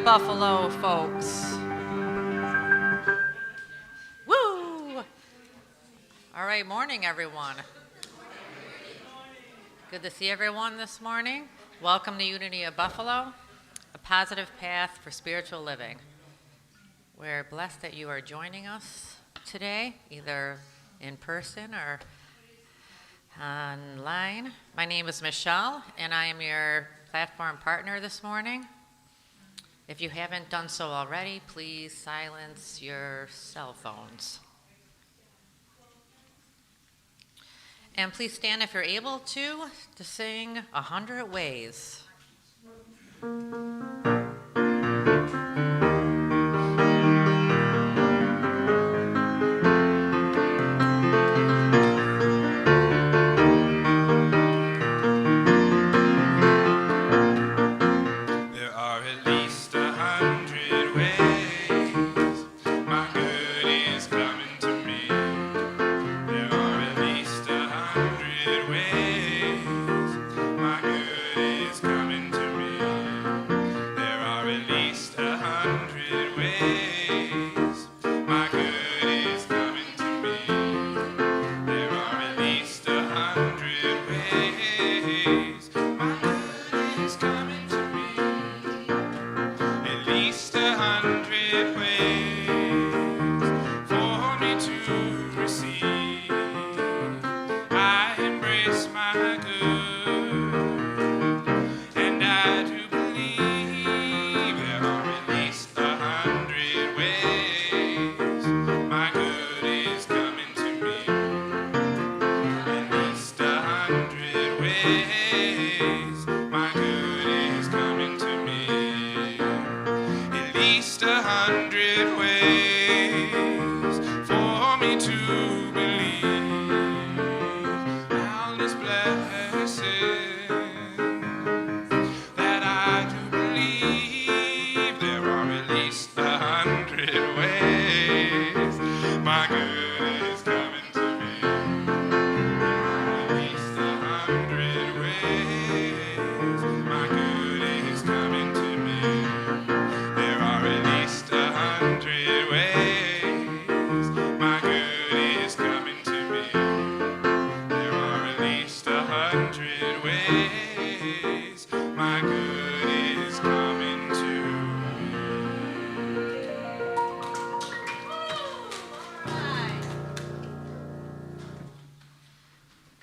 Buffalo, folks. Woo! All right, morning, everyone. Good to see everyone this morning. Welcome to Unity of Buffalo, a positive path for spiritual living. We're blessed that you are joining us today, either in person or online. My name is Michelle, and I am your platform partner this morning. If you haven't done so already, please silence your cell phones. And please stand if you're able to sing 100 Ways.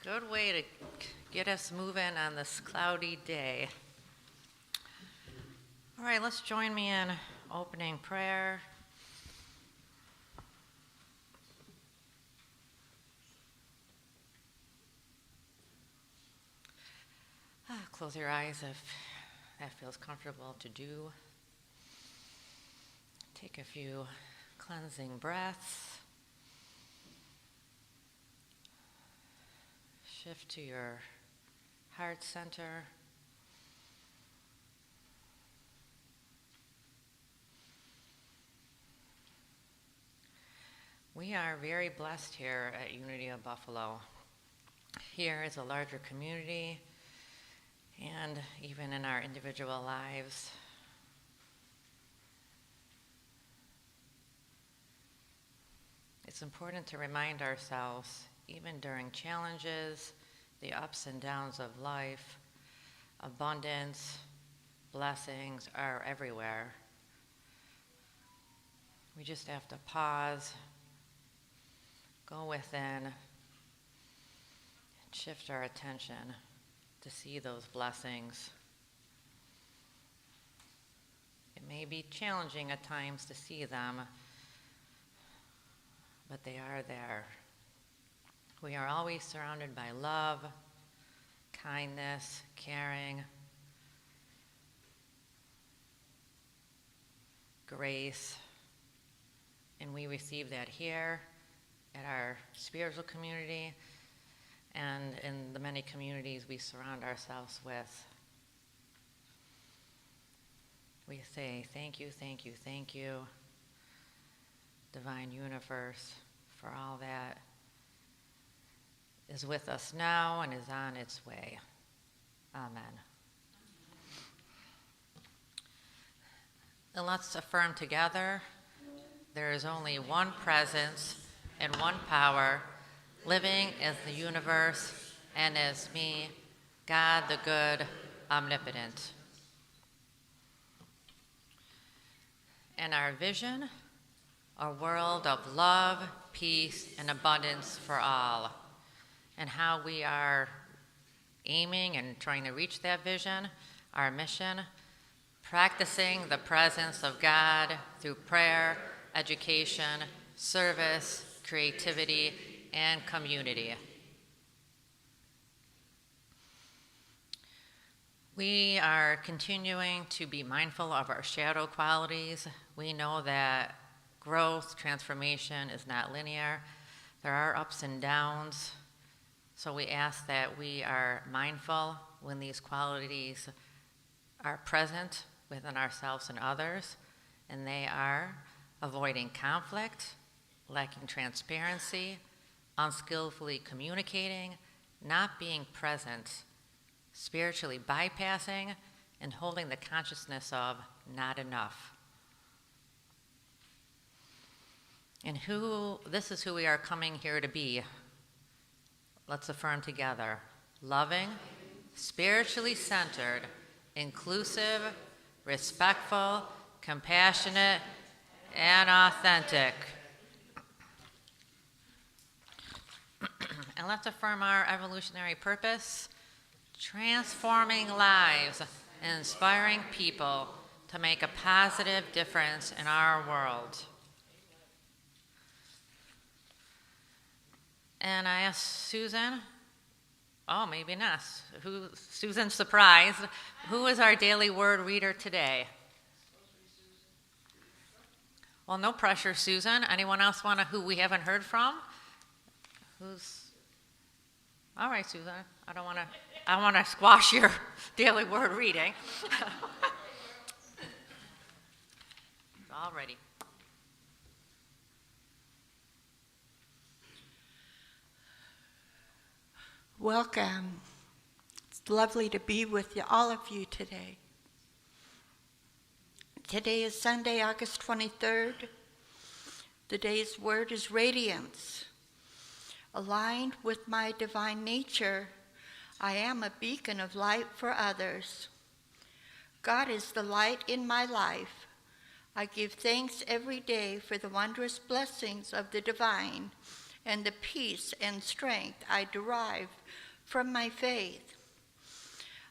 Good way to get us moving on this cloudy day. All right, let's join me in opening prayer. Close your eyes if that feels comfortable to do. Take a few cleansing breaths. Shift to your heart center. We are very blessed here at Unity of Buffalo. Here is a larger community, and even in our individual lives, it's important to remind ourselves, even during challenges, the ups and downs of life, abundance, blessings are everywhere. We just have to pause, go within, and shift our attention to see those blessings. It may be challenging at times to see them, but they are there. We are always surrounded by love, kindness, caring, grace, and we receive that here at our spiritual community and in the many communities we surround ourselves with. We say thank you, thank you, thank you, Divine Universe, for all that is with us now and is on its way. Amen. And let's affirm together, there is only one presence and one power, living as the universe and as me, God the good, omnipotent. And our vision, a world of love, peace, and abundance for all. And how we are aiming and trying to reach that vision, our mission, practicing the presence of God through prayer, education, service, creativity, and community. We are continuing to be mindful of our shadow qualities. We know that growth, transformation is not linear. There are ups and downs. So we ask that we are mindful when these qualities are present within ourselves and others, and they are avoiding conflict, lacking transparency, unskillfully communicating, not being present, spiritually bypassing, and holding the consciousness of not enough. And this is who we are coming here to be. Let's affirm together. Loving, spiritually centered, inclusive, respectful, compassionate, and authentic. And let's affirm our evolutionary purpose, transforming lives and inspiring people to make a positive difference in our world. And I asked Susan, maybe not, Susan's surprised, who is our daily word reader today? Well, no pressure, Susan. Anyone else who we haven't heard from? All right, Susan. I want to squash your daily word reading. All ready. Welcome. It's lovely to be with all of you today. Today is Sunday, August 23rd. The day's word is radiance. Aligned with my divine nature, I am a beacon of light for others. God is the light in my life. I give thanks every day for the wondrous blessings of the divine and the peace and strength I derive from my faith.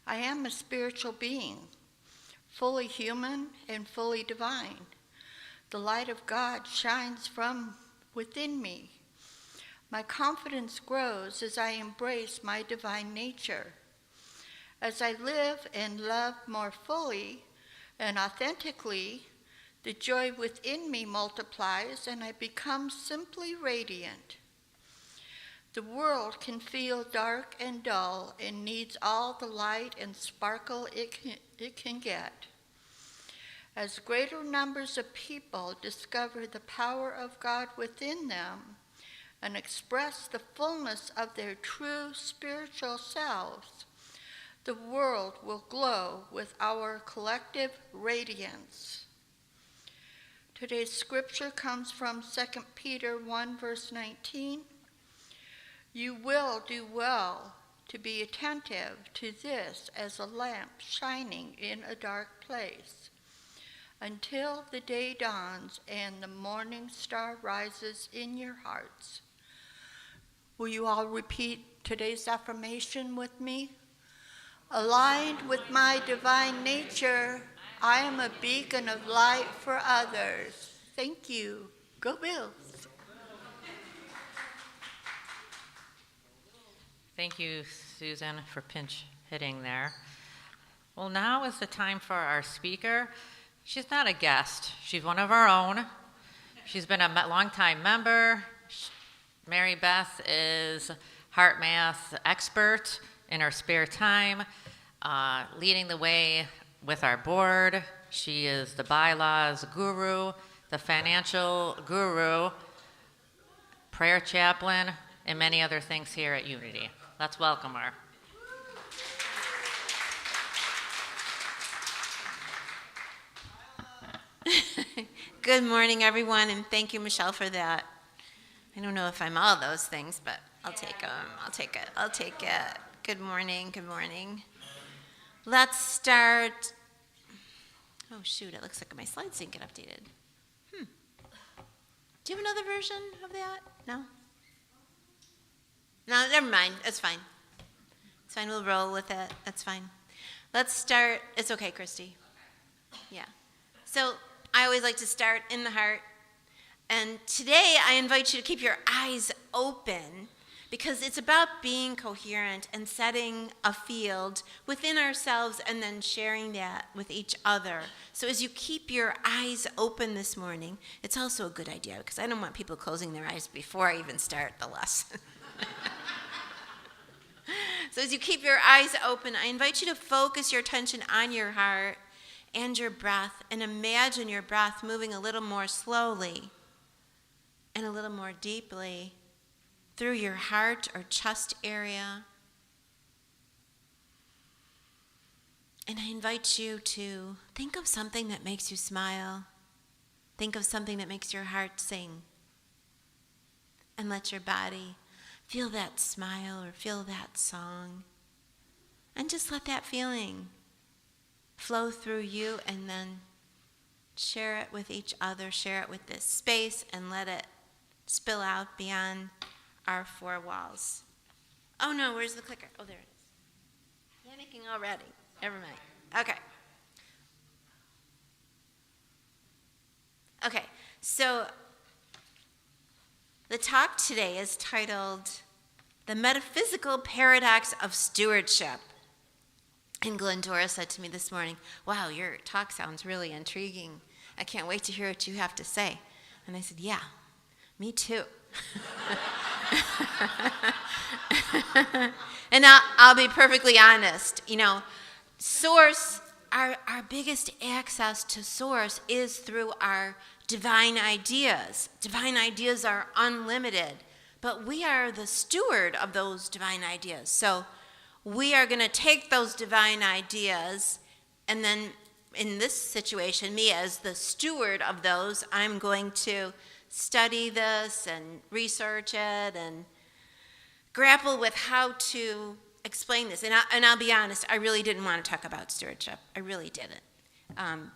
I am a spiritual being, fully human and fully divine. The light of God shines from within me. My confidence grows as I embrace my divine nature. As I live and love more fully and authentically, the joy within me multiplies and I become simply radiant. The world can feel dark and dull and needs all the light and sparkle it can get. As greater numbers of people discover the power of God within them and express the fullness of their true spiritual selves, the world will glow with our collective radiance. Today's scripture comes from 2 Peter 1, verse 19. You will do well to be attentive to this as a lamp shining in a dark place, until the day dawns and the morning star rises in your hearts. Will you all repeat today's affirmation with me? Aligned with my divine nature, I am a beacon of light for others. Thank you. Go Bills. Thank you, Susan, for pinch hitting there. Well, now is the time for our speaker. She's not a guest. She's one of our own. She's been a long-time member. Mary Beth is heart math expert in her spare time, leading the way with our board. She is the bylaws guru, the financial guru, prayer chaplain, and many other things here at Unity. Let's welcome her. Good morning, everyone, and thank you, Michelle, for that. I don't know if I'm all those things, but I'll take them. I'll take it. Good morning. Let's start. Oh, shoot, it looks like my slides didn't get updated. Do you have another version of that? No? No, never mind. It's fine. It's fine. We'll roll with it. That's fine. Let's start. It's okay, Christy. Yeah. So I always like to start in the heart. And today I invite you to keep your eyes open because it's about being coherent and setting a field within ourselves and then sharing that with each other. So as you keep your eyes open this morning, it's also a good idea because I don't want people closing their eyes before I even start the lesson. So as you keep your eyes open, I invite you to focus your attention on your heart and your breath, and imagine your breath moving a little more slowly and a little more deeply through your heart or chest area. And I invite you to think of something that makes you smile. Think of something that makes your heart sing. And let your body feel that smile or feel that song. And just let that feeling flow through you and then share it with each other, share it with this space, and let it spill out beyond our four walls. Oh no, where's the clicker? Oh, there it is. Panicking already. Never mind. Okay, so the talk today is titled The Metaphysical Paradox of Stewardship. And Glendora said to me this morning, wow, your talk sounds really intriguing. I can't wait to hear what you have to say. And I said, yeah, me too. And I'll be perfectly honest. Source, our biggest access to source is through our divine ideas. Divine ideas are unlimited, but we are the steward of those divine ideas. So we are going to take those divine ideas, and then in this situation, me as the steward of those, I'm going to study this and research it and grapple with how to explain this. And I'll be honest, I really didn't want to talk about stewardship. I really didn't.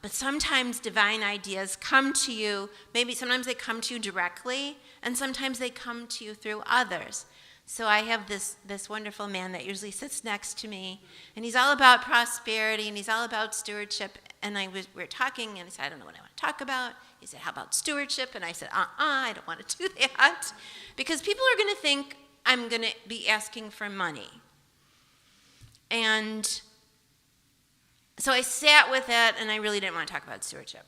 But sometimes divine ideas come to you, maybe sometimes they come to you directly, and sometimes they come to you through others. So I have this wonderful man that usually sits next to me, and he's all about prosperity, and he's all about stewardship. And we were talking, and I said, I don't know what I want to talk about. He said, how about stewardship? And I said, I don't want to do that. Because people are going to think I'm going to be asking for money. And so I sat with it, and I really didn't want to talk about stewardship.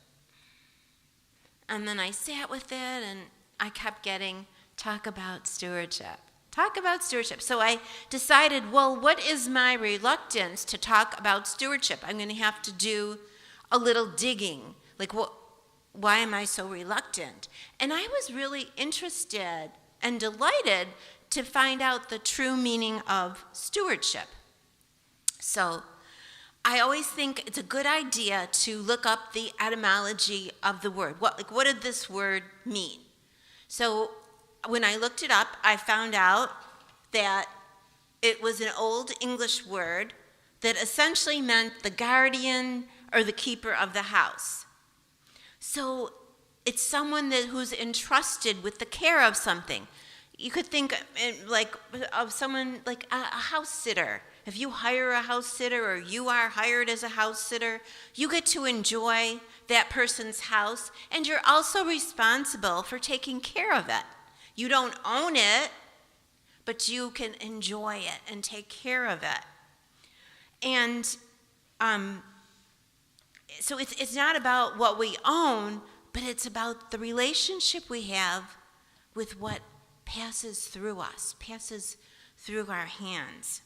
And then I sat with it, and I kept getting, talk about stewardship. Talk about stewardship. So I decided, well, what is my reluctance to talk about stewardship? I'm going to have to do a little digging. Like, why am I so reluctant? And I was really interested and delighted to find out the true meaning of stewardship. So I always think it's a good idea to look up the etymology of the word. What did this word mean? So when I looked it up, I found out that it was an old English word that essentially meant the guardian or the keeper of the house. So it's someone who's entrusted with the care of something. You could think of someone like a house sitter. If you hire a house sitter or you are hired as a house sitter, you get to enjoy that person's house, and you're also responsible for taking care of it. You don't own it, but you can enjoy it and take care of it. And so it's not about what we own, but it's about the relationship we have with what passes through us, passes through our hands.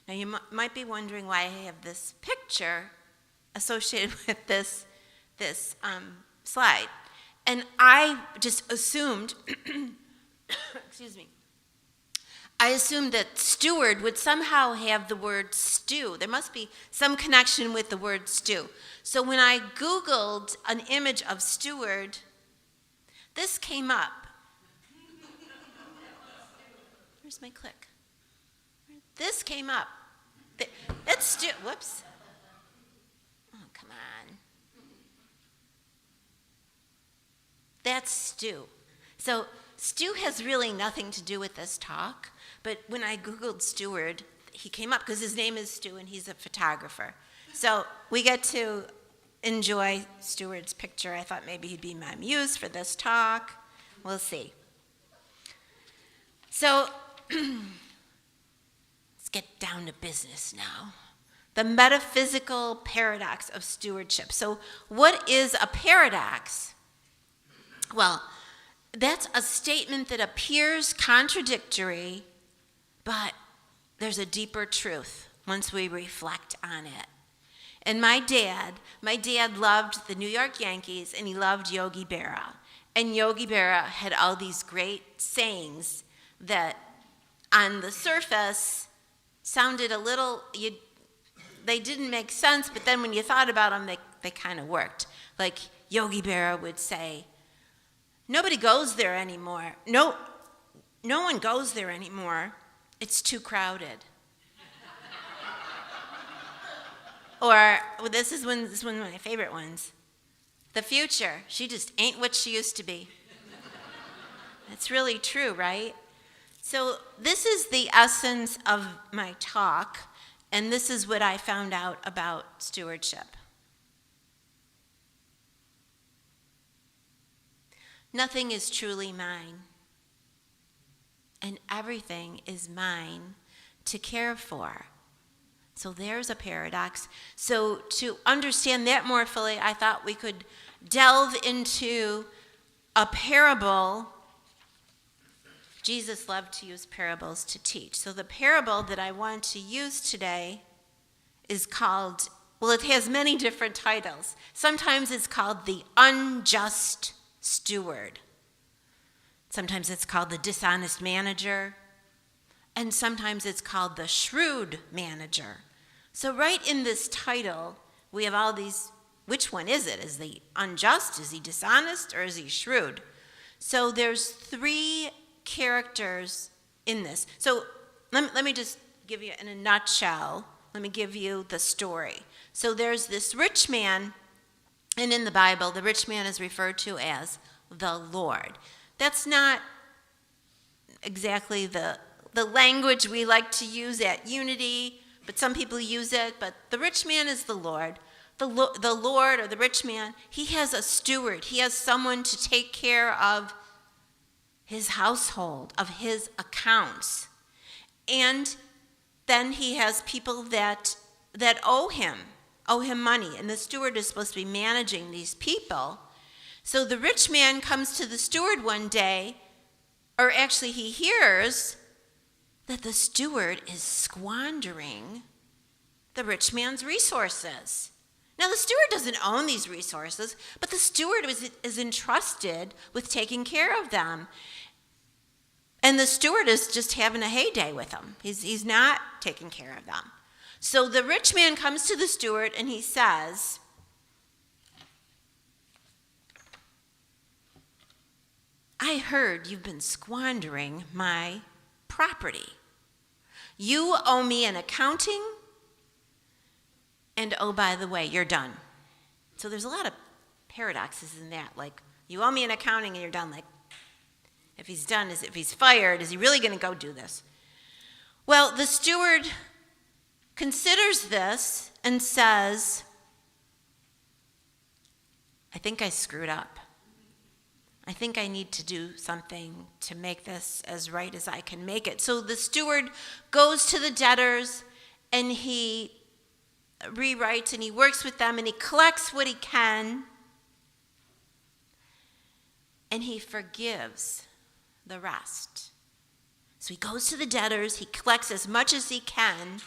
Now you might be wondering why I have this picture associated with this slide. And I just assumed, excuse me, I assumed that steward would somehow have the word stew. There must be some connection with the word stew. So when I Googled an image of steward, this came up. Where's my click? This came up. That's stew. Whoops. Oh, come on. That's stew. So stew has really nothing to do with this talk, but when I Googled steward, he came up because his name is Stu and he's a photographer. So we get to enjoy Steward's picture. I thought maybe he'd be my muse for this talk. We'll see. So let's get down to business now. The metaphysical paradox of stewardship. So what is a paradox? Well, that's a statement that appears contradictory, but there's a deeper truth once we reflect on it. And my dad loved the New York Yankees, and he loved Yogi Berra. And Yogi Berra had all these great sayings that on the surface sounded a little, they didn't make sense, but then when you thought about them, they kind of worked. Like Yogi Berra would say, nobody goes there anymore. No one goes there anymore. It's too crowded. Or, this is one of my favorite ones. The future, she just ain't what she used to be. That's really true, right? So this is the essence of my talk, and this is what I found out about stewardship. Nothing is truly mine, and everything is mine to care for. So there's a paradox. So to understand that more fully, I thought we could delve into a parable. Jesus loved to use parables to teach. So the parable that I want to use today is called, well, it has many different titles. Sometimes it's called the unjust steward. Sometimes it's called the dishonest manager. And sometimes it's called the shrewd manager. So right in this title, we have all these, which one is it? Is he unjust? Is he dishonest? Or is he shrewd? So there's three characters in this. So let me just give you in a nutshell, let me give you the story. So there's this rich man, and in the Bible, the rich man is referred to as the Lord. That's not exactly the language we like to use at Unity, but some people use it. But the rich man is the Lord. The Lord, or the rich man, he has a steward. He has someone to take care of his household, of his accounts. And then he has people that owe him money. And the steward is supposed to be managing these people. So the rich man comes to the steward one day, or actually he hears that the steward is squandering the rich man's resources. Now, the steward doesn't own these resources, but the steward is entrusted with taking care of them. And the steward is just having a heyday with them. He's not taking care of them. So the rich man comes to the steward and he says, I heard you've been squandering my property. You owe me an accounting, and oh, by the way, you're done. So there's a lot of paradoxes in that. Like, you owe me an accounting and you're done. Like, if he's done, if he's fired, is he really going to go do this? Well, the steward considers this and says, I think I screwed up. I think I need to do something to make this as right as I can make it. So the steward goes to the debtors and he rewrites and he works with them and he collects what he can and he forgives the rest. So he goes to the debtors, he collects as much as he can,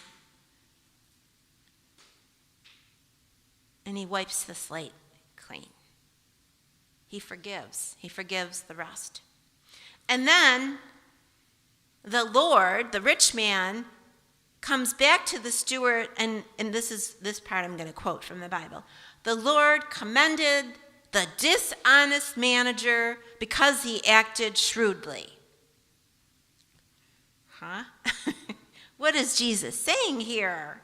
and he wipes the slate clean. He forgives the rest. And then the Lord, the rich man, comes back to the steward, and this part I'm going to quote from the Bible. The Lord commended the dishonest manager because he acted shrewdly. Huh? What is Jesus saying here?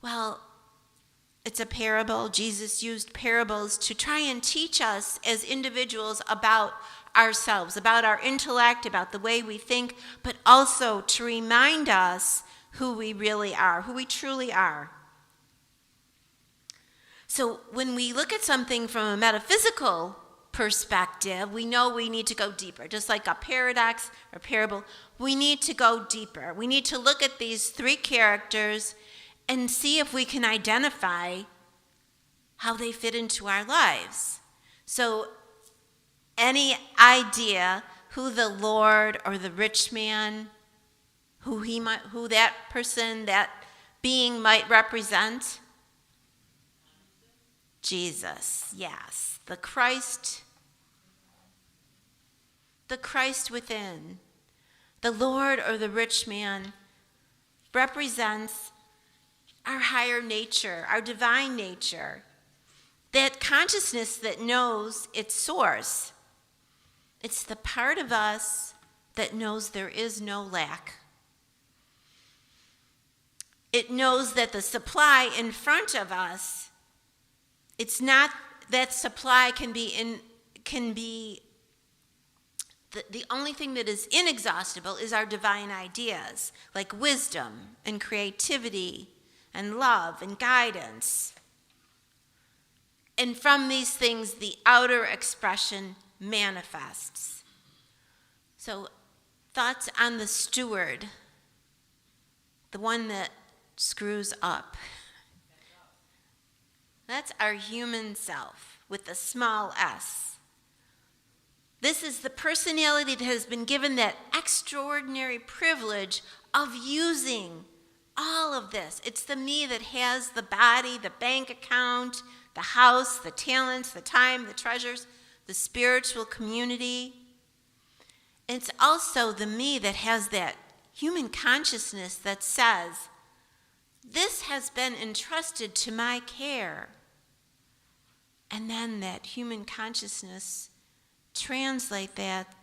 Well, it's a parable. Jesus used parables to try and teach us as individuals about ourselves, about our intellect, about the way we think, but also to remind us who we really are, who we truly are. So when we look at something from a metaphysical perspective, we know we need to go deeper. Just like a paradox or parable, we need to go deeper. We need to look at these three characters and see if we can identify how they fit into our lives. So any idea who the Lord or the rich man, who that person, that being might represent? Jesus, yes. The Christ within. The Lord or the rich man represents our higher nature, our divine nature, that consciousness that knows its source. It's the part of us that knows there is no lack. It knows that the supply in front of us, it's not that supply the only thing that is inexhaustible is our divine ideas, like wisdom and creativity and love and guidance. And from these things, the outer expression manifests. So, thoughts on the steward, the one that screws up. That's our human self with a small s. This is the personality that has been given that extraordinary privilege of using all of this. It's the me that has the body, the bank account, the house, the talents, the time, the treasures, the spiritual community. It's also the me that has that human consciousness that says, this has been entrusted to my care. And then that human consciousness translate that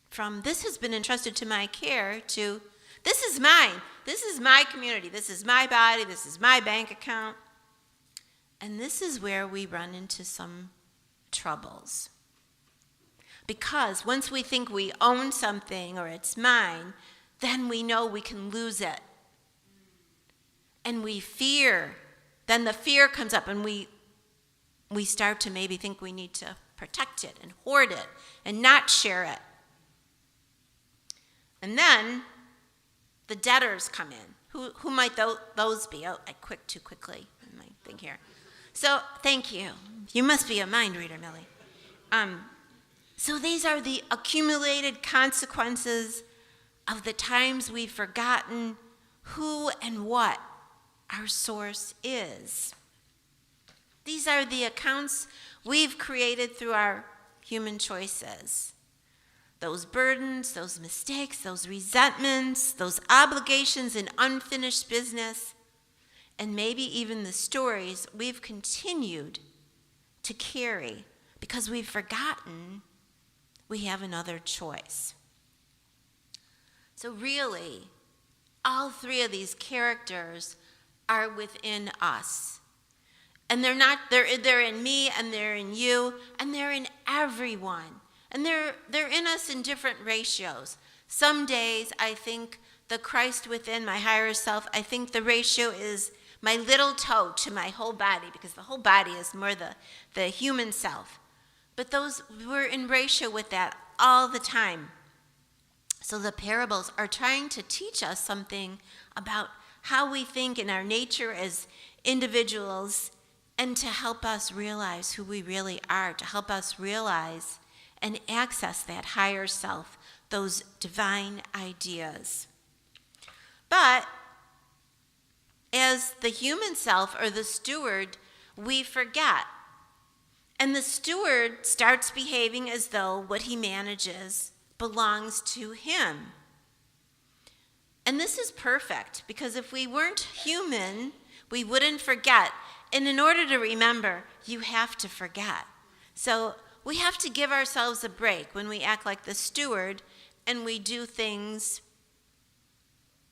from this has been entrusted to my care to this is mine, this is my community, this is my body, this is my bank account. And this is where we run into some troubles. Because once we think we own something or it's mine, then we know we can lose it. And we fear. Then the fear comes up and we start to maybe think we need to protect it and hoard it and not share it. And then the debtors come in. Who might those be? Oh, I quit too quickly in my thing here. So thank you. You must be a mind reader, Millie. So these are the accumulated consequences of the times we've forgotten who and what our source is. These are the accounts we've created through our human choices. Those burdens, those mistakes, those resentments, those obligations and unfinished business, and maybe even the stories we've continued to carry because we've forgotten we have another choice. So really, all three of these characters are within us. And they're in me, and they're in you, and they're in everyone. And they're in us in different ratios. Some days I think the Christ within, my higher self, I think the ratio is my little toe to my whole body, because the whole body is more the human self. But we're in ratio with that all the time. So the parables are trying to teach us something about how we think in our nature as individuals, and to help us realize who we really are, to help us realize and access that higher self, those divine ideas. But as the human self or the steward, we forget. And the steward starts behaving as though what he manages belongs to him. And this is perfect, because if we weren't human, we wouldn't forget. And in order to remember, you have to forget. So we have to give ourselves a break when we act like the steward and we do things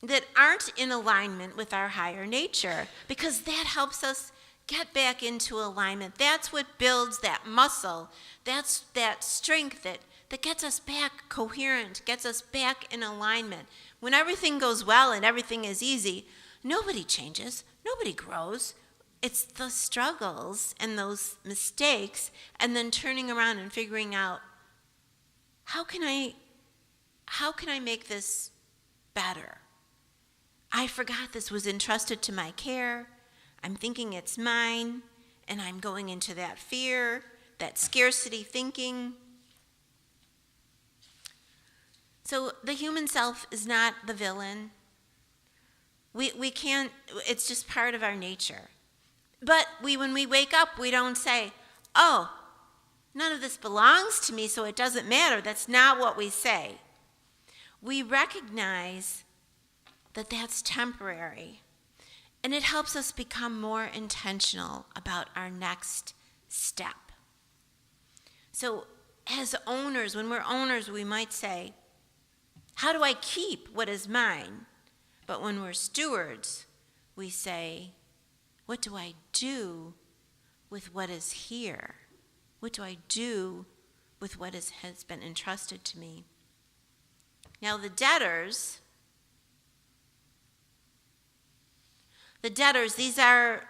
that aren't in alignment with our higher nature, because that helps us get back into alignment. That's what builds that muscle. That's that strength that gets us back coherent, gets us back in alignment. When everything goes well and everything is easy, nobody changes, nobody grows. It's the struggles and those mistakes, and then turning around and figuring out, how can I make this better? I forgot this was entrusted to my care. I'm thinking it's mine, and I'm going into that fear, that scarcity thinking. So the human self is not the villain. We can't, it's just part of our nature. But when we wake up, we don't say, oh, none of this belongs to me, so it doesn't matter. That's not what we say. We recognize that that's temporary, and it helps us become more intentional about our next step. So as owners, when we're owners, we might say, how do I keep what is mine? But when we're stewards, we say, what do I do with what is here? What do I do with what has been entrusted to me? Now the debtors, these are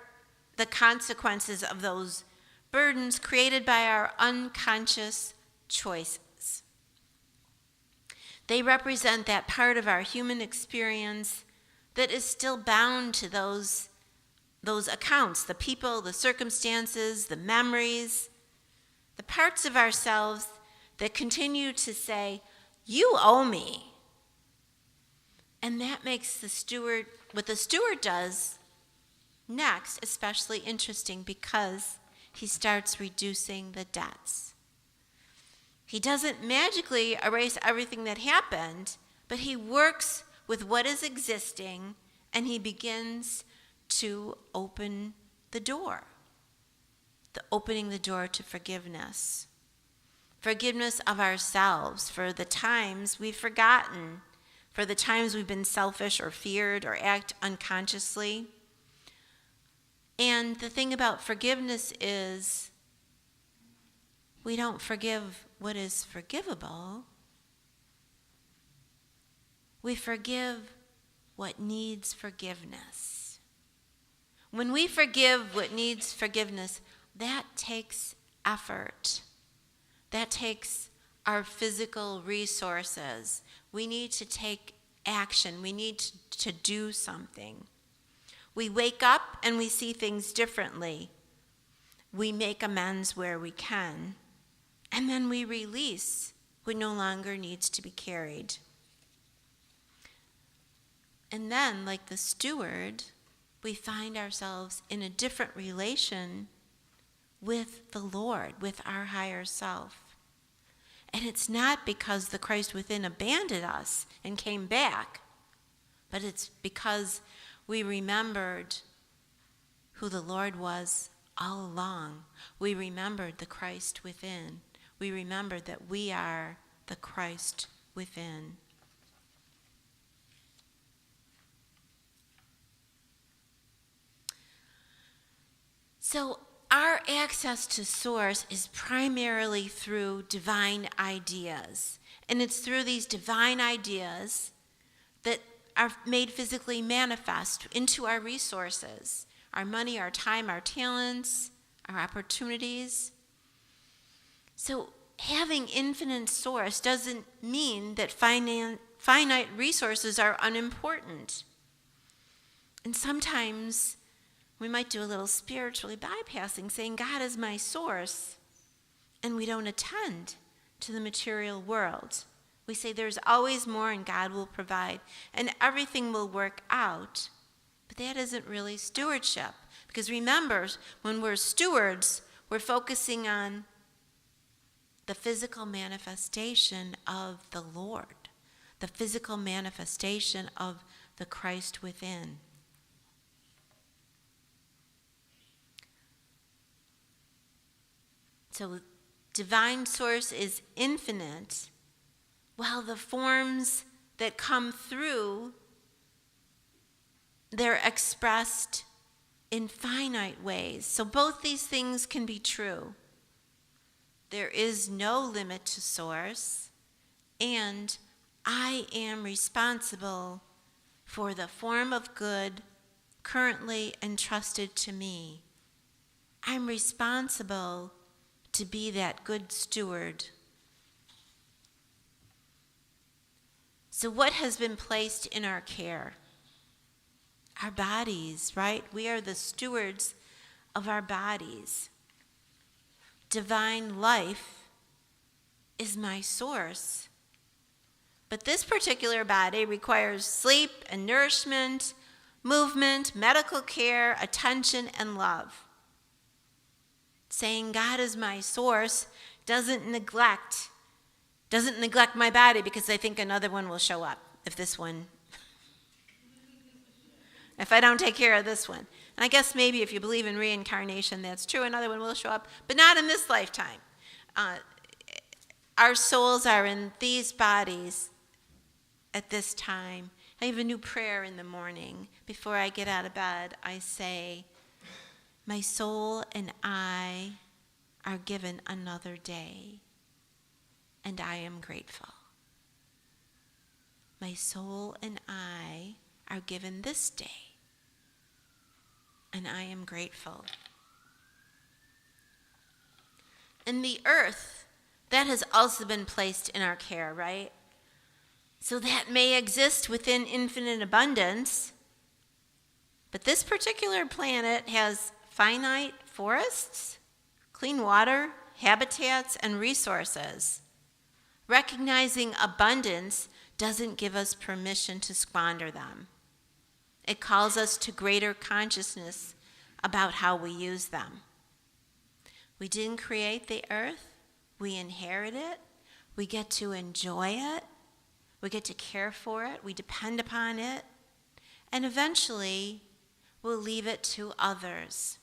the consequences of those burdens created by our unconscious choices. They represent that part of our human experience that is still bound to those accounts, the people, the circumstances, the memories, the parts of ourselves that continue to say, you owe me. And that makes what the steward does next especially interesting, because he starts reducing the debts. He doesn't magically erase everything that happened, but he works with what is existing, and he begins to open the door. Opening the door to forgiveness. Forgiveness of ourselves for the times we've forgotten, for the times we've been selfish or feared or act unconsciously. And the thing about forgiveness is we don't forgive what is forgivable. We forgive what needs forgiveness. When we forgive what needs forgiveness, that takes effort. That takes our physical resources. We need to take action. We need to do something. We wake up and we see things differently. We make amends where we can. And then we release what no longer needs to be carried. And then, like the steward, we find ourselves in a different relation with the Lord, with our higher self. And it's not because the Christ within abandoned us and came back, but it's because we remembered who the Lord was all along. We remembered the Christ within. We remembered that we are the Christ within. So our access to Source is primarily through divine ideas. And it's through these divine ideas that are made physically manifest into our resources, our money, our time, our talents, our opportunities. So having infinite Source doesn't mean that finite resources are unimportant. And sometimes we might do a little spiritually bypassing, saying God is my source, and we don't attend to the material world. We say there's always more and God will provide, and everything will work out. But that isn't really stewardship. Because remember, when we're stewards, we're focusing on the physical manifestation of the Lord, the physical manifestation of the Christ within. So divine source is infinite, while the forms that come through, they're expressed in finite ways. So both these things can be true. There is no limit to source, and I am responsible for the form of good currently entrusted to me. I'm responsible to be that good steward. So what has been placed in our care? Our bodies, right? We are the stewards of our bodies. Divine life is my source. But this particular body requires sleep and nourishment, movement, medical care, attention, and love. Saying God is my source doesn't neglect my body because I think another one will show up if I don't take care of this one. And I guess maybe if you believe in reincarnation, that's true, another one will show up, but not in this lifetime. Our souls are in these bodies at this time. I have a new prayer in the morning. Before I get out of bed, I say, my soul and I are given another day, and I am grateful. My soul and I are given this day, and I am grateful. And the earth, that has also been placed in our care, right? So that may exist within infinite abundance, but this particular planet has finite forests, clean water, habitats, and resources. Recognizing abundance doesn't give us permission to squander them. It calls us to greater consciousness about how we use them. We didn't create the earth. We inherit it. We get to enjoy it. We get to care for it. We depend upon it. And eventually, we'll leave it to others.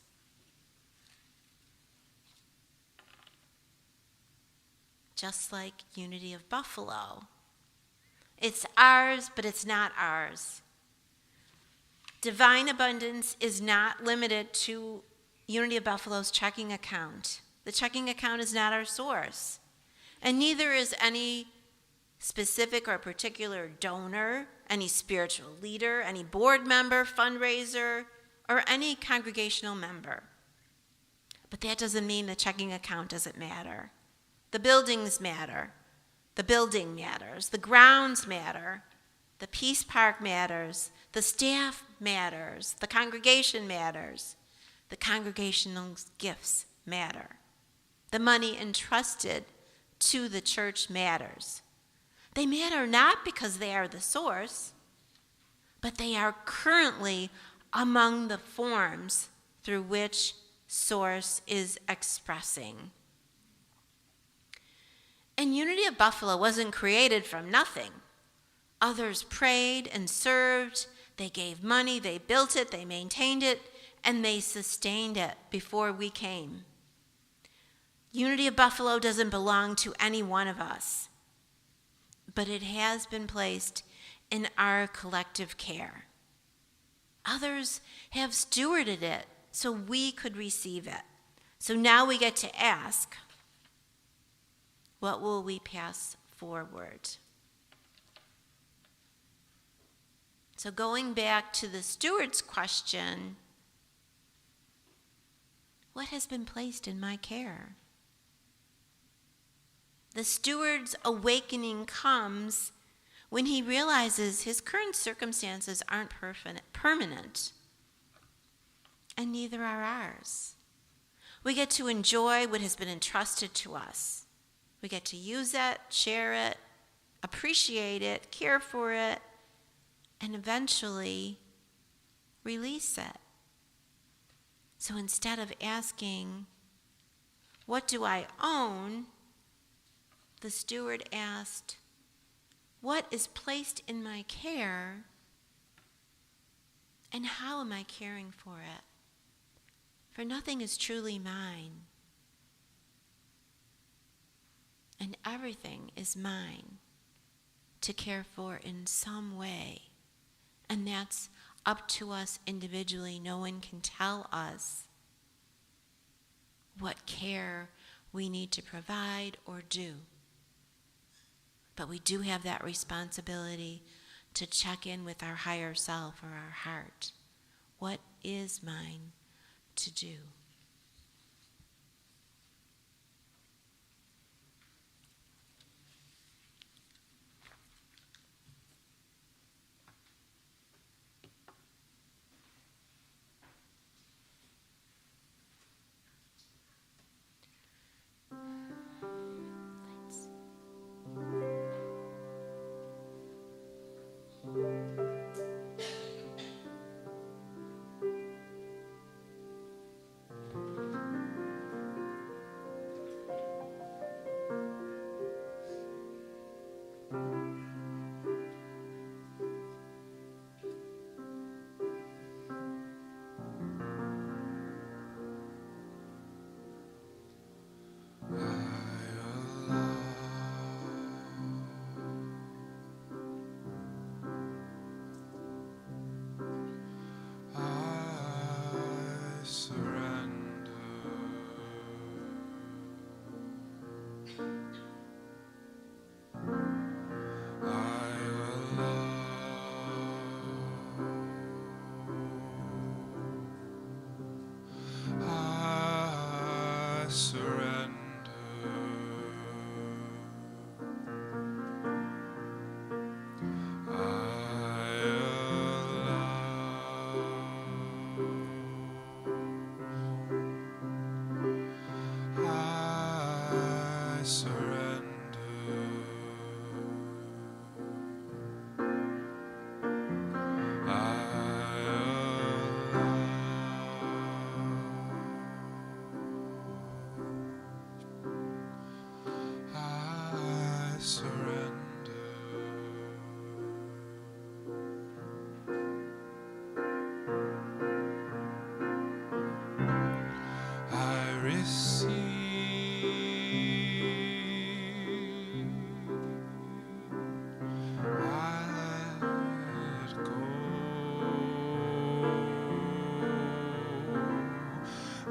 Just like Unity of Buffalo. It's ours, but it's not ours. Divine abundance is not limited to Unity of Buffalo's checking account. The checking account is not our source. And neither is any specific or particular donor, any spiritual leader, any board member, fundraiser, or any congregational member. But that doesn't mean the checking account doesn't matter. The buildings matter. The building matters. The grounds matter. The Peace Park matters. The staff matters. The congregation matters. The congregational gifts matter. The money entrusted to the church matters. They matter not because they are the source, but they are currently among the forms through which source is expressing. And Unity of Buffalo wasn't created from nothing. Others prayed and served. They gave money, they built it, they maintained it, and they sustained it before we came. Unity of Buffalo doesn't belong to any one of us, but it has been placed in our collective care. Others have stewarded it so we could receive it. So now we get to ask, what will we pass forward? So going back to the steward's question, what has been placed in my care? The steward's awakening comes when he realizes his current circumstances aren't permanent, and neither are ours. We get to enjoy what has been entrusted to us. We get to use it, share it, appreciate it, care for it, and eventually release it. So instead of asking, what do I own? The steward asked, what is placed in my care And how am I caring for it? For nothing is truly mine. And everything is mine to care for in some way. And that's up to us individually. No one can tell us what care we need to provide or do. But we do have that responsibility to check in with our higher self or our heart. What is mine to do?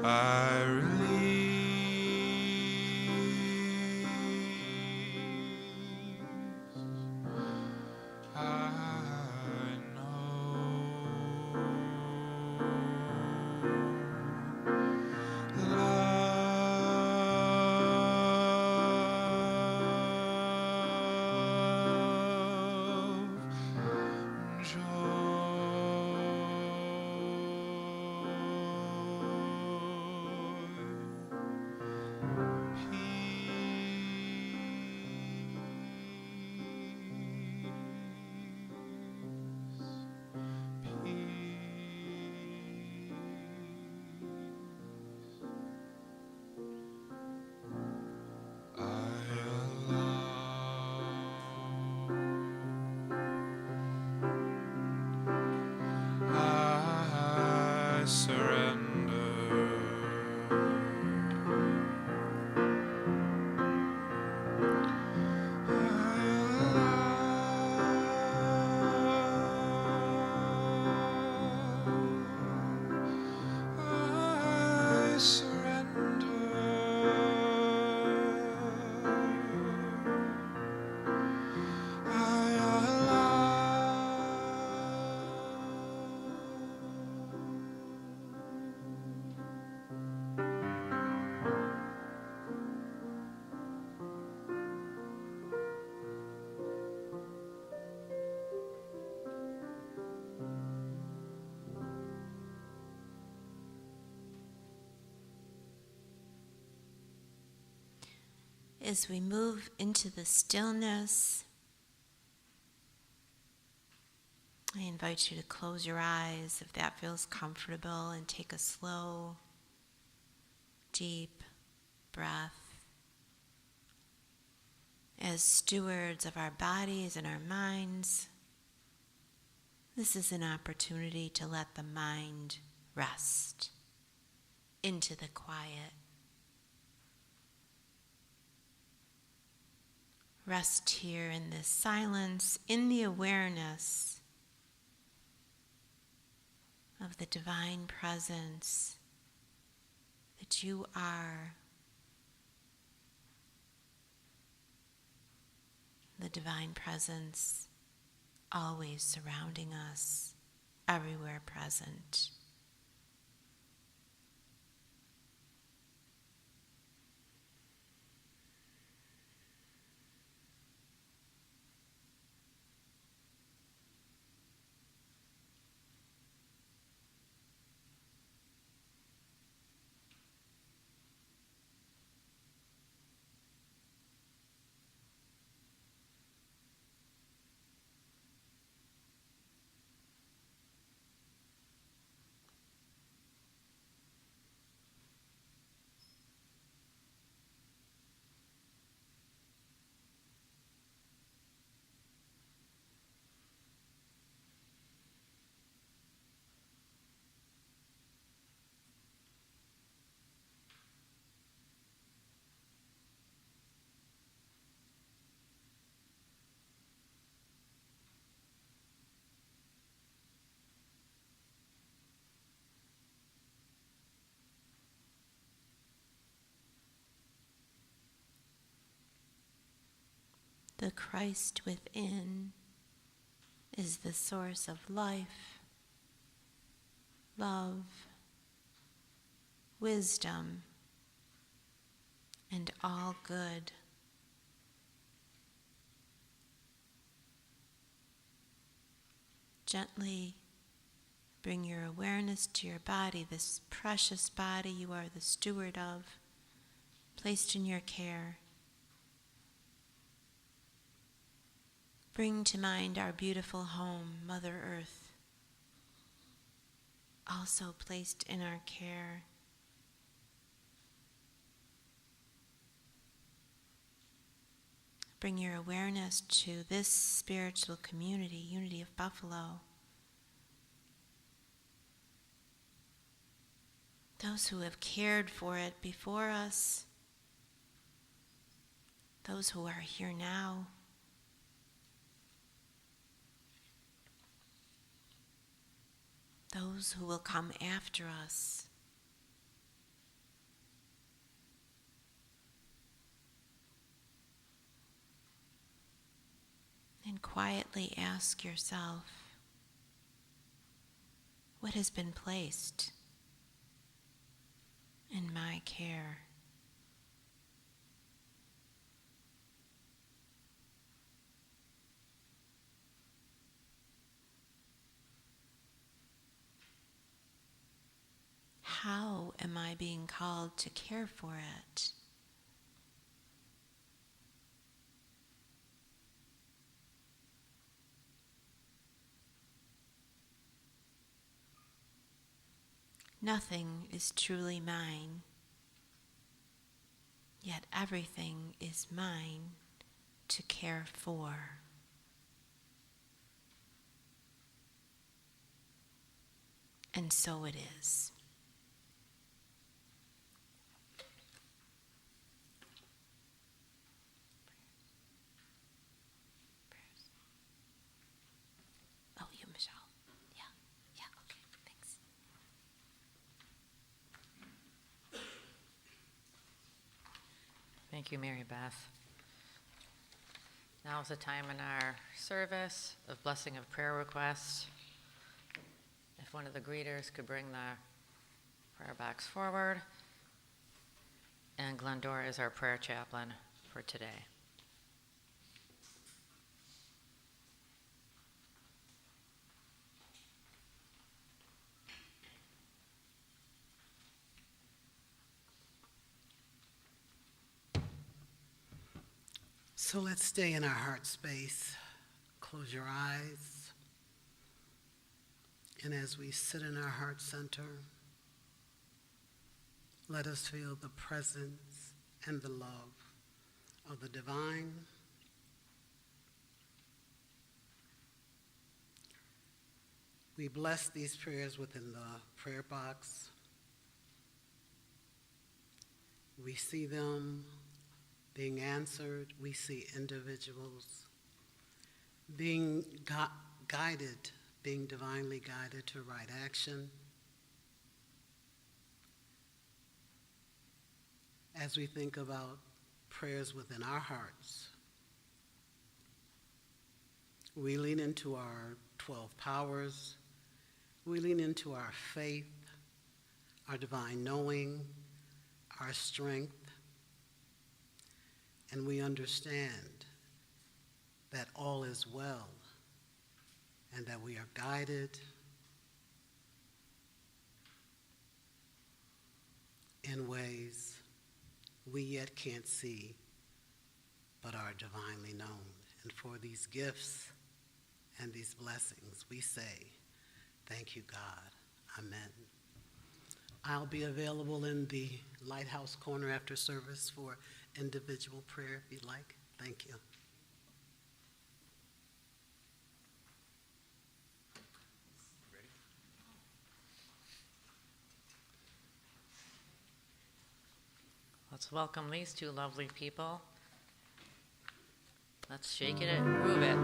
I release. I know love, I surrender. I As we move into the stillness, I invite you to close your eyes if that feels comfortable and take a slow, deep breath. As stewards of our bodies and our minds, This is an opportunity to let the mind rest into the quiet. Rest here in this silence, in the awareness of the divine presence that you are. The divine presence always surrounding us, everywhere present. The Christ within is the source of life, love, wisdom, and all good. Gently bring your awareness to your body, this precious body you are the steward of, placed in your care. Bring to mind our beautiful home, Mother Earth, also placed in our care. Bring your awareness to this spiritual community, Unity of Buffalo. Those who have cared for it before us, those who are here now, those who will come after us. And quietly ask yourself, what has been placed in my care? How am I being called to care for it? Nothing is truly mine, yet everything is mine to care for. And so it is. Oh, you, Michelle. Yeah, okay, thanks. Thank you, Mary Beth. Now is the time in our service of blessing of prayer requests. If one of the greeters could bring the prayer box forward. And Glendora is our prayer chaplain for today. So let's stay in our heart space. Close your eyes. And as we sit in our heart center, let us feel the presence and the love of the divine. We bless these prayers within the prayer box. We see them being answered. We see individuals being guided, being divinely guided to right action. As we think about prayers within our hearts, we lean into our 12 powers. We lean into our faith, our divine knowing, our strength, and we understand that all is well and that we are guided in ways we yet can't see but are divinely known. And for these gifts and these blessings, we say, thank you, God. Amen. I'll be available in the Lighthouse Corner after service for individual prayer if you'd like. Thank you. Let's welcome these two lovely people. Let's shake it and groove it.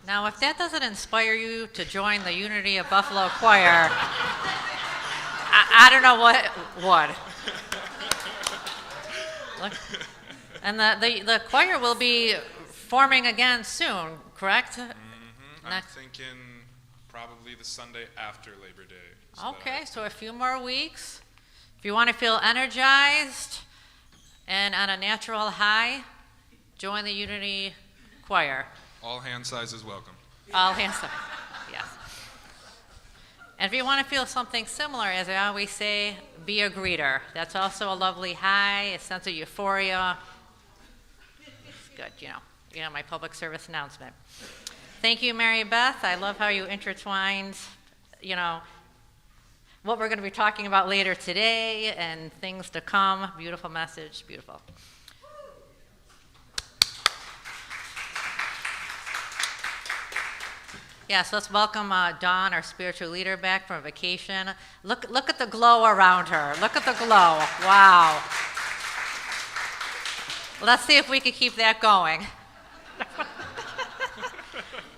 Now, if that doesn't inspire you to join the Unity of Buffalo Choir, I don't know what would. Look, and the choir will be forming again soon, correct? I'm thinking probably the Sunday after Labor Day. Okay, so a few more weeks. If you want to feel energized and on a natural high, join the Unity Choir. All hand sizes welcome. All hands up, yes. And if you want to feel something similar, as I always say, be a greeter. That's also a lovely high, a sense of euphoria. It's good, you know, my public service announcement. Thank you, Mary Beth. I love how you intertwined, what we're going to be talking about later today and things to come. Beautiful message, beautiful. Yes, let's welcome Dawn, our spiritual leader, back from vacation. Look at the glow around her. Look at the glow. Wow. Let's see if we can keep that going.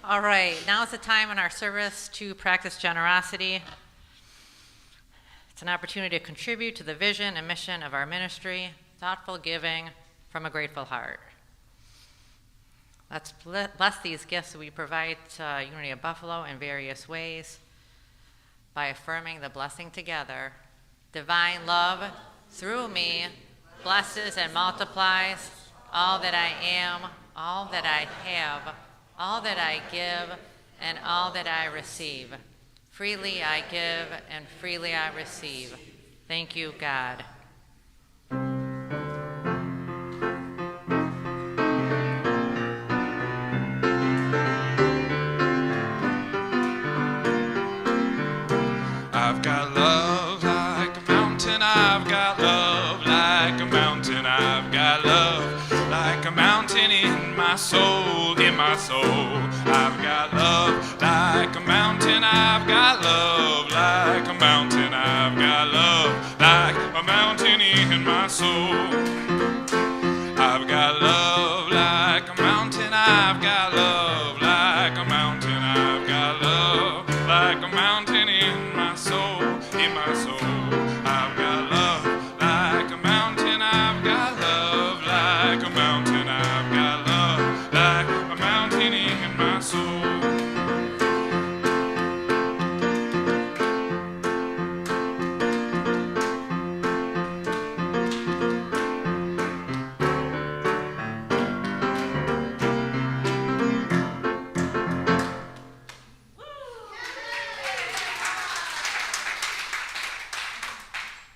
All right, now is the time in our service to practice generosity. It's an opportunity to contribute to the vision and mission of our ministry, thoughtful giving from a grateful heart. Let's bless these gifts we provide to Unity of Buffalo in various ways by affirming the blessing together. Divine love through me blesses and multiplies all that I am, all that I have, all that I give, and all that I receive. Freely I give and freely I receive. Thank you, God. I've got love like a mountain, I've got love like a mountain, I've got love like a mountain in my soul, in my soul. I've got love like a mountain, I've got love like a mountain, I've got love like a mountain in my soul. I've got love like a mountain, I've got love like a mountain, I've got love like a mountain in my soul, in my soul. I've got love like a mountain, I've got love like a mountain, I've got love like a mountain in my soul.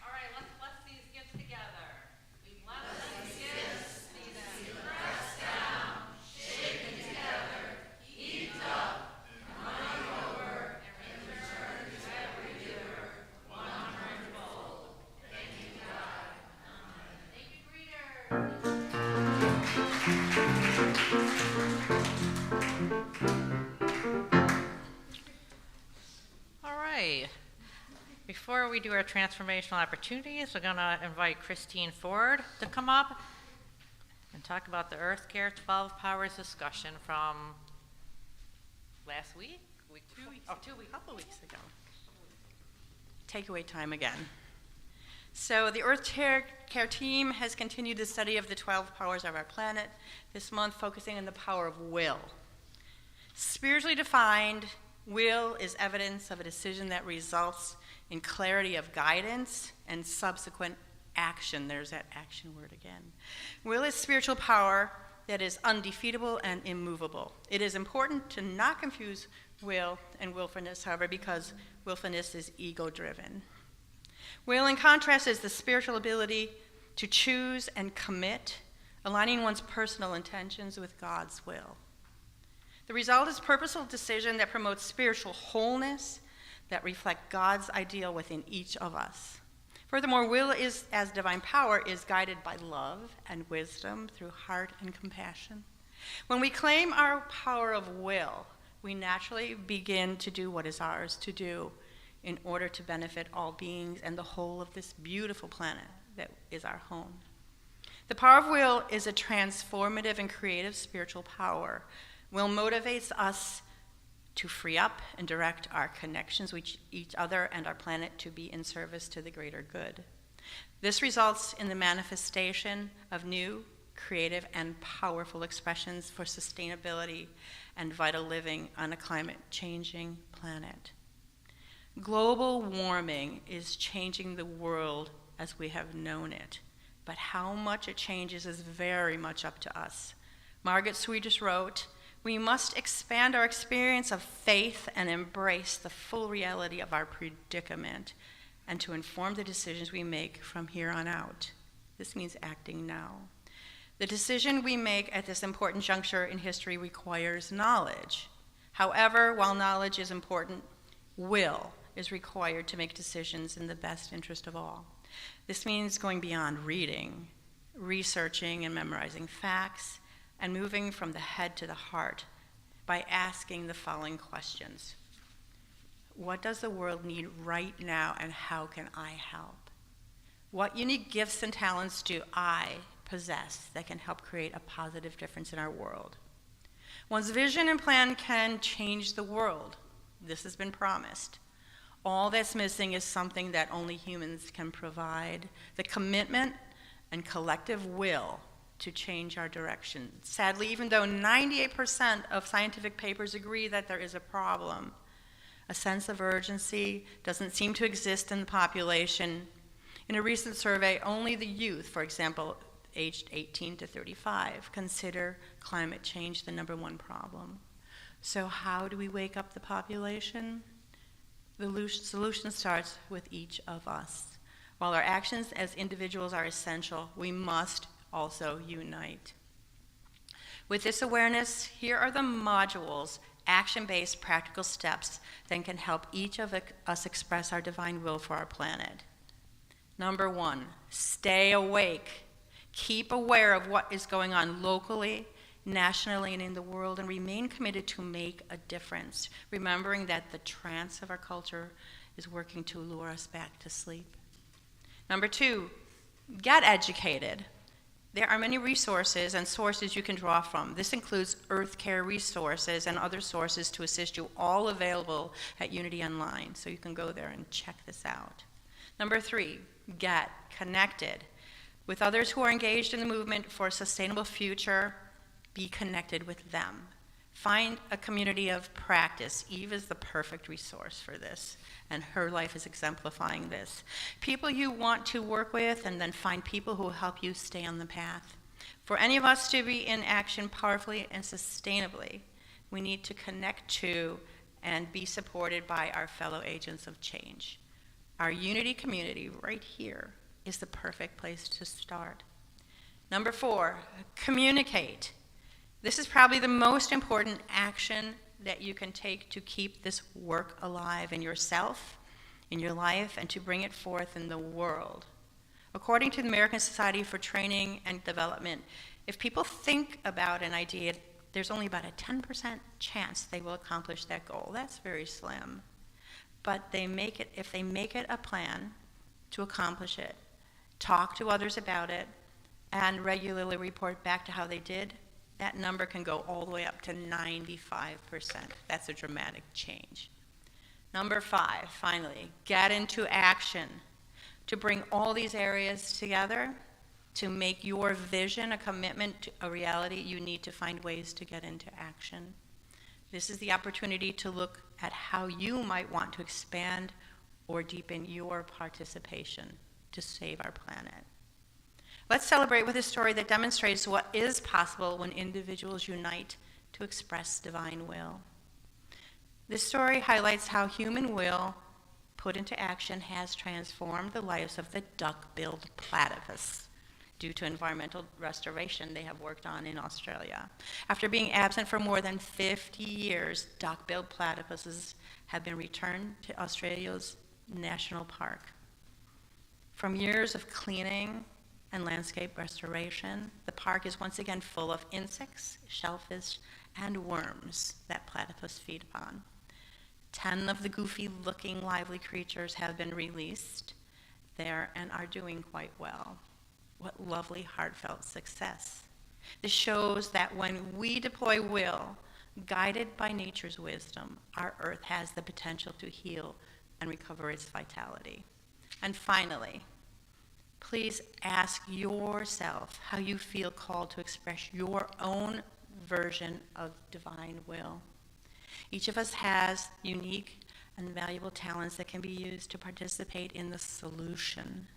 All right, let's bless these gifts together. We bless these gifts, these pressed down, shaken together, heaped up, and running over, and return to every giver 100-fold. Thank you, God. Amen. Thank you, greeters. All right. Before we do our transformational opportunities, we're going to invite Christine Ford to come up and talk about the Earth Care 12 Powers discussion from last week? 2 weeks. Oh, 2 weeks. A couple weeks ago. Takeaway time again. So the Earth Care team has continued the study of the 12 powers of our planet, this month focusing on the power of will. Spiritually defined, will is evidence of a decision that results in clarity of guidance and subsequent action. There's that action word again. Will is spiritual power that is undefeatable and immovable. It is important to not confuse will and willfulness, however, because willfulness is ego-driven. Will, in contrast, is the spiritual ability to choose and commit, aligning one's personal intentions with God's will. The result is purposeful decision that promotes spiritual wholeness, that reflect God's ideal within each of us. Furthermore, will is, as divine power, is guided by love and wisdom through heart and compassion. When we claim our power of will, we naturally begin to do what is ours to do in order to benefit all beings and the whole of this beautiful planet that is our home. The power of will is a transformative and creative spiritual power. Will motivates us to free up and direct our connections with each other and our planet to be in service to the greater good. This results in the manifestation of new, creative, and powerful expressions for sustainability and vital living on a climate-changing planet. Global warming is changing the world as we have known it, but how much it changes is very much up to us. Margaret Swedish wrote, "We must expand our experience of faith and embrace the full reality of our predicament and to inform the decisions we make from here on out." This means acting now. The decision we make at this important juncture in history requires knowledge. However, while knowledge is important, will is required to make decisions in the best interest of all. This means going beyond reading, researching and memorizing facts, and moving from the head to the heart by asking the following questions. What does the world need right now, and how can I help? What unique gifts and talents do I possess that can help create a positive difference in our world? One's vision and plan can change the world. This has been promised. All that's missing is something that only humans can provide: the commitment and collective will to change our direction. Sadly, even though 98% of scientific papers agree that there is a problem, a sense of urgency doesn't seem to exist in the population. In a recent survey, only the youth, for example, aged 18 to 35, consider climate change the number one problem. So how do we wake up the population? The solution starts with each of us. While our actions as individuals are essential, we must also unite. With this awareness, here are the modules, action-based practical steps that can help each of us express our divine will for our planet. Number 1, stay awake. Keep aware of what is going on locally, nationally, and in the world, and remain committed to make a difference, remembering that the trance of our culture is working to lure us back to sleep. Number 2, get educated. There are many resources and sources you can draw from. This includes Earth Care resources and other sources to assist you, all available at Unity Online, so you can go there and check this out. Number 3, get connected. With others who are engaged in the movement for a sustainable future, be connected with them. Find a community of practice. Eve is the perfect resource for this, and her life is exemplifying this. People you want to work with, and then find people who will help you stay on the path. For any of us to be in action powerfully and sustainably, we need to connect to and be supported by our fellow agents of change. Our Unity community right here is the perfect place to start. Number 4, communicate. This is probably the most important action that you can take to keep this work alive in yourself, in your life, and to bring it forth in the world. According to the American Society for Training and Development, if people think about an idea, there's only about a 10% chance they will accomplish that goal. That's very slim. But if they make it a plan to accomplish it, talk to others about it, and regularly report back to how they did, that number can go all the way up to 95%. That's a dramatic change. Number 5, finally, get into action. To bring all these areas together, to make your vision a commitment to a reality, you need to find ways to get into action. This is the opportunity to look at how you might want to expand or deepen your participation to save our planet. Let's celebrate with a story that demonstrates what is possible when individuals unite to express divine will. This story highlights how human will put into action has transformed the lives of the duck-billed platypus due to environmental restoration they have worked on in Australia. After being absent for more than 50 years, duck-billed platypuses have been returned to Australia's national park. From years of cleaning and landscape restoration, the park is once again full of insects, shellfish, and worms that platypus feed upon. 10 of the goofy-looking lively creatures have been released there and are doing quite well. What lovely, heartfelt success. This shows that when we deploy will, guided by nature's wisdom, our earth has the potential to heal and recover its vitality. And finally, please ask yourself how you feel called to express your own version of divine will. Each of us has unique and valuable talents that can be used to participate in the solution.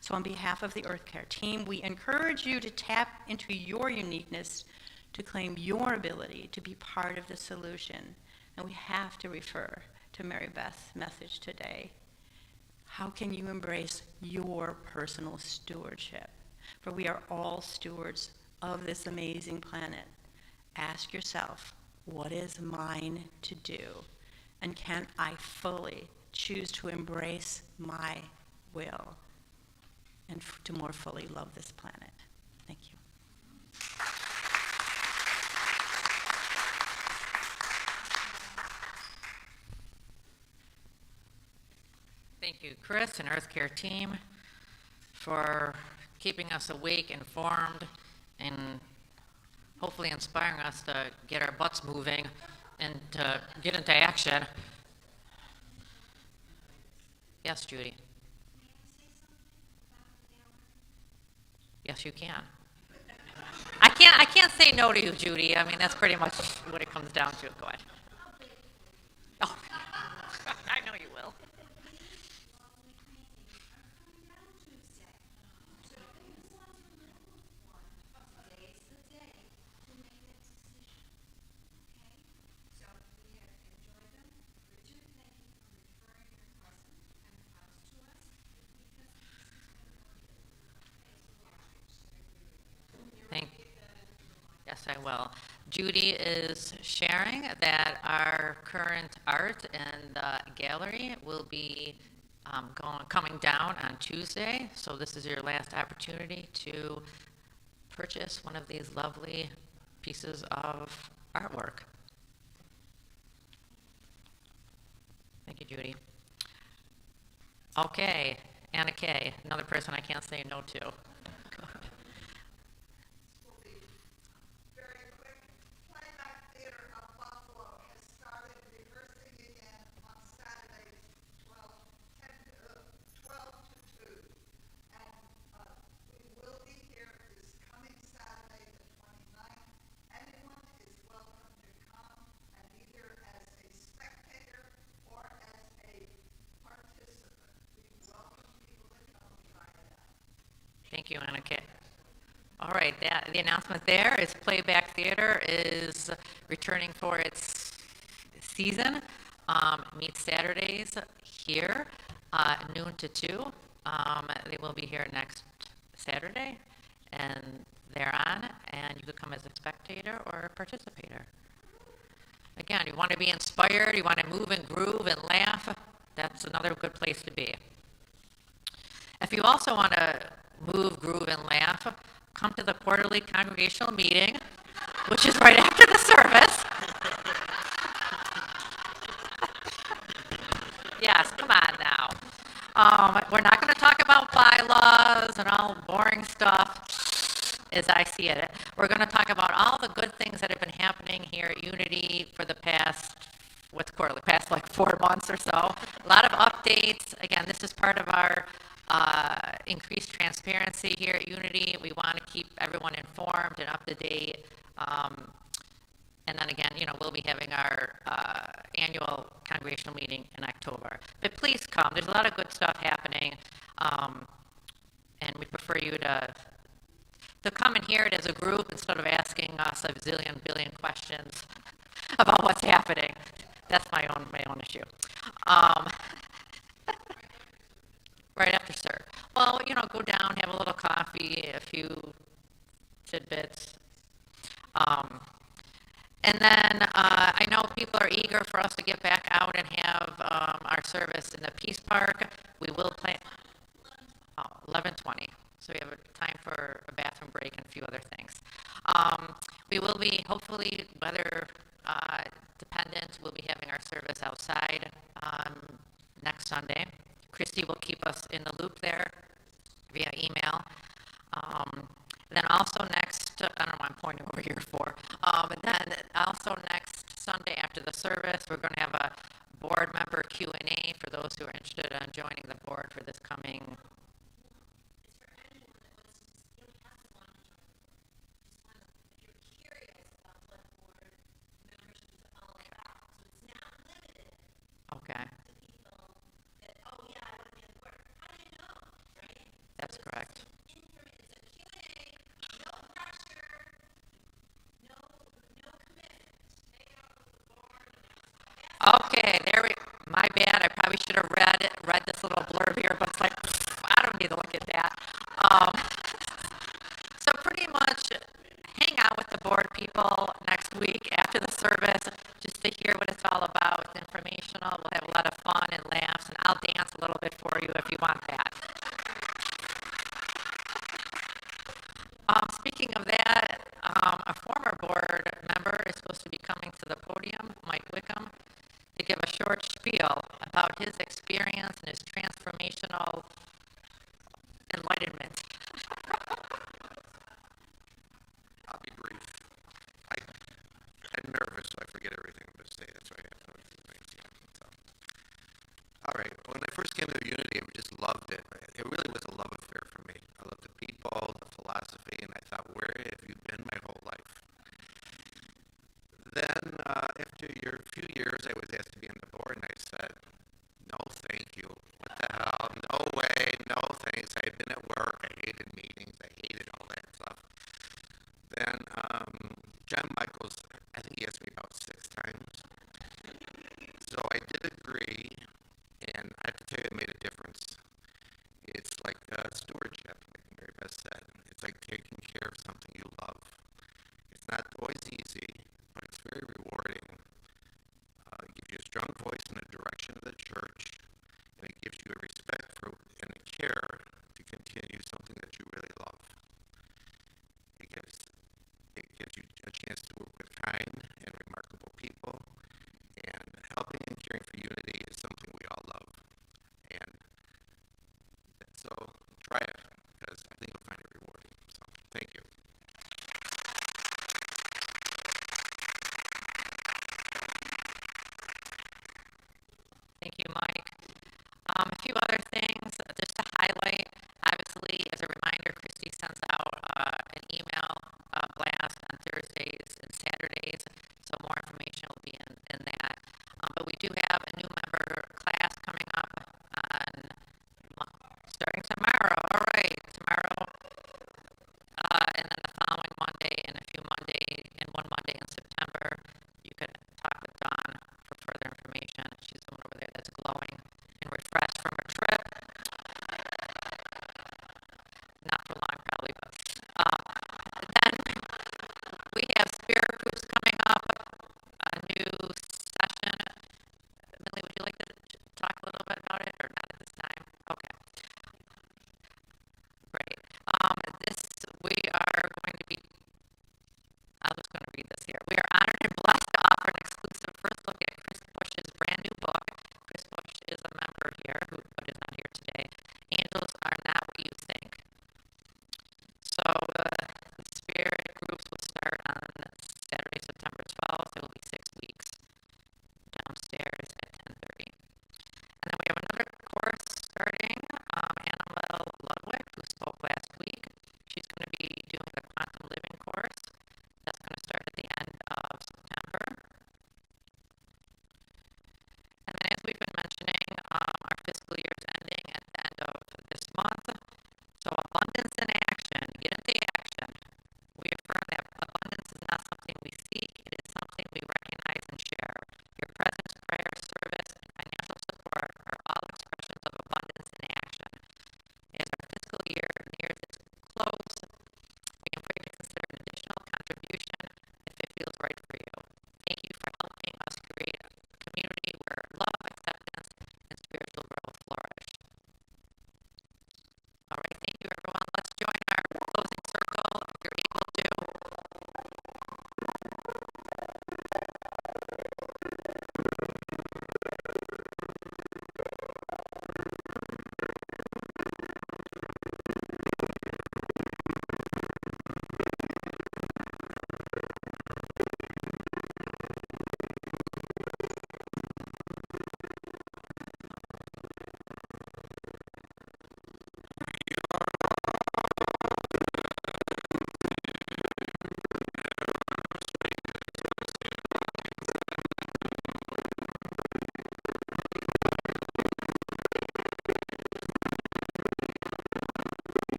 So on behalf of the Earth Care team, we encourage you to tap into your uniqueness to claim your ability to be part of the solution. And we have to refer to Mary Beth's message today. How can you embrace your personal stewardship? For we are all stewards of this amazing planet. Ask yourself, what is mine to do? And can I fully choose to embrace my will and to more fully love this planet? Thank you. Thank you, Chris and Earth Care team, for keeping us awake, informed, and hopefully inspiring us to get our butts moving and to get into action. Yes, Judy. Yes, you can. I can't say no to you, Judy. I mean, that's pretty much what it comes down to. Go ahead. Oh, I know you will. I will. Judy is sharing that our current art and gallery will be coming down on Tuesday. So this is your last opportunity to purchase one of these lovely pieces of artwork. Thank you, Judy. Okay, Anna Kay, another person I can't say no to. Very quick. Playback Theater of Buffalo has started rehearsing again on Saturdays, 12 to 2. And we will be here this coming Saturday, the 29th. Anyone is welcome to come, and either as a spectator or as a participant. We welcome people to come try it out. Thank you, Anna Kay. All right, the announcement there is Playback Theater is returning for its season. Meets Saturdays here, noon to 2. They will be here next Saturday and thereon, and you could come as a spectator or a participator. Again, you want to be inspired, you want to move and groove and laugh, that's another good place to be. If you also want to move, groove, and laugh, come to the quarterly congregational meeting, which is right after the service. Yes, come on now. We're not going to talk about bylaws and all boring stuff as I see it. We're going to talk about all the good things that have been happening here at Unity for the past, past like 4 months or so. A lot of updates. Again, this is part of our increased transparency here at Unity. We want to keep everyone informed and up to date. And then again, we'll be having our annual congregational meeting in October. But please come. There's a lot of good stuff happening. And we prefer you to come and hear it as a group instead of asking us a billion questions about what's happening. That's my own issue. Right after serve. Well, go down, have a little coffee, a few tidbits. And then I know people are eager for us to get back out and have our service in the Peace Park. We will plan 11:20. So we have a time for a bathroom break and a few other things. We will be, hopefully, weather dependent, we'll be having our service outside next Sunday. Christy will keep us in the loop there via email. Then also next, I don't know what I'm pointing over here for. Then also next Sunday after the service, we're going to have a board member Q&A for those who are interested in joining the board for this coming. Okay. That's correct. Okay, my bad. I probably should have read this little blurb here, but it's like, I don't need to look at that. So pretty much hang out with the board people next week after the service just to hear what it's all about. It's informational. We'll have a lot of fun and laughs, and I'll dance a little bit for you if you want that. Speaking of that, a former board member is supposed to be coming to the podium, Mike Wickham, to give a short spiel about his experience and his transformational enlightenment. I'll be brief. I'm nervous, so I forget everything I'm going to say. That's why I have to do things. So. All right. When I first came to Unity, I just loved it. It really was a love affair for me. I loved the people, the philosophy, and I thought, where have you been my whole life? Then, after a few years, I was asked to be on the board, and I said, no, thank you. What the hell? No way. No thanks. I had been at work. I hated meetings. I hated all that stuff. Then, John Michaels, I think he asked me about 6 times. So I did agree, and I have to tell you, it made a difference. It's like stewardship, like Mary Beth said. It's like taking care of something you love. It's not, Thank you, Mike. A few other things just to highlight. Obviously, as a reminder, Christy sends